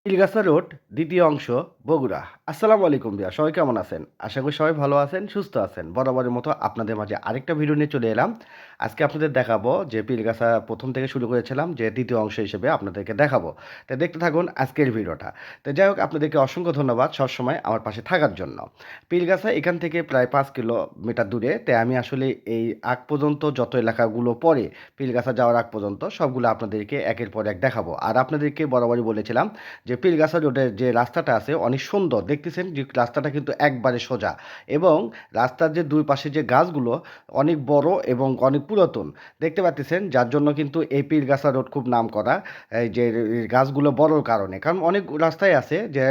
ইলগাছা road দ্বিতীয় অংশ বগুড়া। আসসালামু আলাইকুম ভাইয়া, সবাই কেমন আছেন? আশা করি সবাই ভালো আছেন, সুস্থ আছেন। বরাবরের মতো আপনাদের মাঝে আরেকটা ভিডিও নিয়ে চলে এলাম। আজকে আপনাদের দেখাবো যে পীরগাছা ১ম থেকে শুরু করেছিলাম যে দ্বিতীয় অংশ হিসেবে আপনাদেরকে দেখাবো। তো দেখতে থাকুন আজকের ভিডিওটা। তো যাই হোক, আপনাদেরকে অসংখ্য ধন্যবাদ সবসময় আমার পাশে থাকার জন্য। পীরগাছা এখান থেকে প্রায় ৫ কিলোমিটার দূরে। তাই আমি আসলে এই আগ পর্যন্ত যত এলাকাগুলো পড়ে পীরগাছা যাওয়ার আগ পর্যন্ত সবগুলো আপনাদেরকে একের পর এক দেখাবো। আর আপনাদেরকে বরাবরই বলেছিলাম যে পীরগাছা রোডের যে রাস্তাটা আছে অনেক সুন্দর, দেখতেছেন যে রাস্তাটা কিন্তু একবারে সোজা, এবং রাস্তার যে দুই পাশে যে গাছগুলো অনেক বড় এবং অনেক পুরাতন দেখতে পাচ্ছেন, যার জন্য কিন্তু এই পীরগাছা রোড খুব নাম করা। এই যে গাছগুলো বড়র কারণে, কারণ অনেক রাস্তায় আছে যে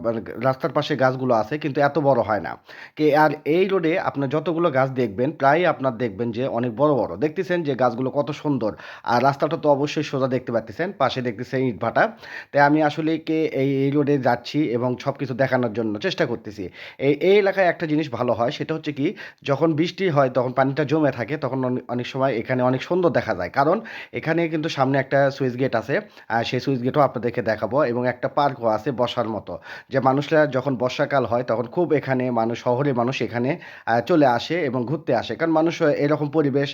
মানে রাস্তার পাশে গাছগুলো আছে কিন্তু এত বড় হয় না। আর এই রোডে আপনার যতগুলো গাছ দেখবেন প্রায় আপনার দেখবেন যে অনেক বড় বড়, দেখতেছেন যে গাছগুলো কত সুন্দর। আর রাস্তাটা তো অবশ্যই সোজা, দেখতে পাচ্ছেন পাশে দেখতেছেন ইটভাটা। তাই আমি আসলে এই রোডে যাচ্ছি এবং সব কিছু দেখানোর জন্য চেষ্টা করতেছি। এই এলাকায় একটা জিনিস ভালো হয়, সেটা হচ্ছে কি, যখন বৃষ্টি হয় তখন পানিটা জমে থাকে, তখন অনেক সময় এখানে অনেক সুন্দর দেখা যায়, কারণ এখানে কিন্তু সামনে একটা সুইচ গেট আছে। আর সেই সুইচ গেটও আপনাদেরকে দেখাবো, এবং একটা পার্কও আছে বসার মতো, যে মানুষরা যখন বর্ষাকাল হয় তখন খুব এখানে মানুষ, শহরে মানুষ এখানে চলে আসে এবং ঘুরতে আসে, কারণ মানুষ এরকম পরিবেশ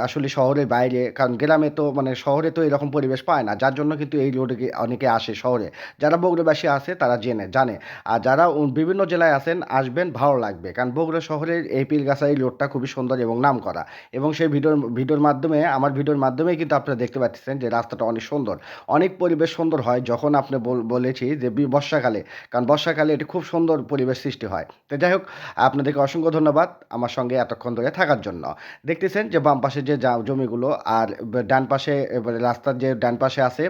আসলে শহরের বাইরে, কারণ গ্রামে তো মানে শহরে তো এরকম পরিবেশ পায় না, যার জন্য কিন্তু এই রোডে অনেকে আসে শহরে। যারা বগুড়াবাসী আছে তারা জানে। আর যারা বিভিন্ন জেলায় আছেন আসবেন, ভালো লাগবে, কারণ বগুড়া শহরের এই পীরগাছা এই রোডটা খুবই সুন্দর এবং নাম করা। এবং সেই ভিডিওর মাধ্যমে, আমার ভিডিওর মাধ্যমেই কিন্তু আপনারা দেখতে পাচ্ছেন যে রাস্তাটা অনেক সুন্দর, অনেক পরিবেশ সুন্দর হয় যখন আপনি বলেছি যে বর্ষাকালে, কারণ বর্ষাকালে এটি খুব সুন্দর পরিবেশ সৃষ্টি হয়। তো যাই হোক, আপনাদেরকে অসংখ্য ধন্যবাদ আমার সঙ্গে এতক্ষণ ধরে থাকার জন্য। দেখতেছেন যে বাম পাশে যে জমিগুলো, আর ডান পাশে এবারে রাস্তার যে ডান পাশে আছে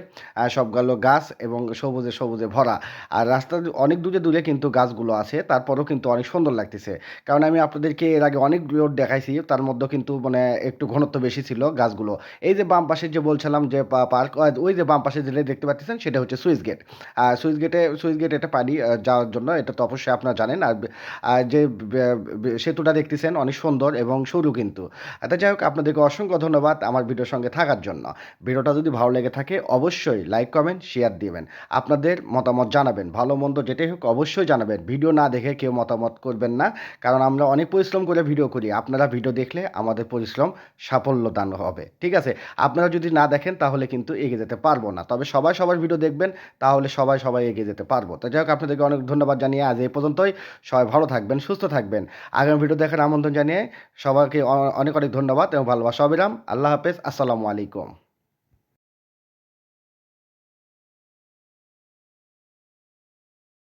সবগুলো গাছ এবং সবুজে সবুজে ভরা। আর রাস্তার অনেক দূরে দূরে কিন্তু গাছগুলো আছে, তারপরেও কিন্তু অনেক সুন্দর লাগতেছে, কারণ আমি আপনাদেরকে এর আগে অনেক রোড দেখাইছি, তার মধ্যে কিন্তু মানে একটু ঘনত্ব বেশি ছিল গাছগুলো। এই যে বাম পাশে যে বলছিলাম যে পার্ক, ওই যে বাম পাশে যেটা দেখতে পাচ্ছেন সেটা হচ্ছে সুইচ গেট। আর সুইচ গেট এটা পানি যাওয়ার জন্য, এটা তো অবশ্যই আপনারা জানেন। আর যে সেতুটা দেখতেছেন অনেক সুন্দর এবং সরু কিন্তু। যাই হোক, আপনাদেরকে অসংখ্য ধন্যবাদ আমার ভিডিওর সঙ্গে থাকার জন্য। ভিডিওটা যদি ভালো লেগে থাকে অবশ্যই লাইক কমেন্ট শেয়ার দিবেন, আপনাদের মতামত জানাবেন, ভালো মন্দ যেটাই হোক অবশ্যই জানাবেন। ভিডিও না দেখে কেউ মতামত করবেন না, কারণ আমরা অনেক পরিশ্রম করে ভিডিও করি, আপনারা ভিডিও দেখলে আমাদের পরিশ্রম সাফল্য দান হবে। ঠিক আছে, আপনারা যদি না দেখেন তাহলে কিন্তু এগিয়ে যেতে পারবো না, তবে সবাই সবার ভিডিও দেখবেন, তাহলে সবাই এগিয়ে যেতে পারবো। তো যাই হোক, আপনাদেরকে অনেক ধন্যবাদ জানিয়ে আজ এই পর্যন্তই। সবাই ভালো থাকবেন, সুস্থ থাকবেন। আগামী ভিডিও দেখার আমন্ত্রণ জানিয়ে সবাইকে অনেক অনেক ধন্যবাদ এবং ভালোবাসা অবিরাম। আল্লাহ হাফেজ, আসসালামু আলাইকুম।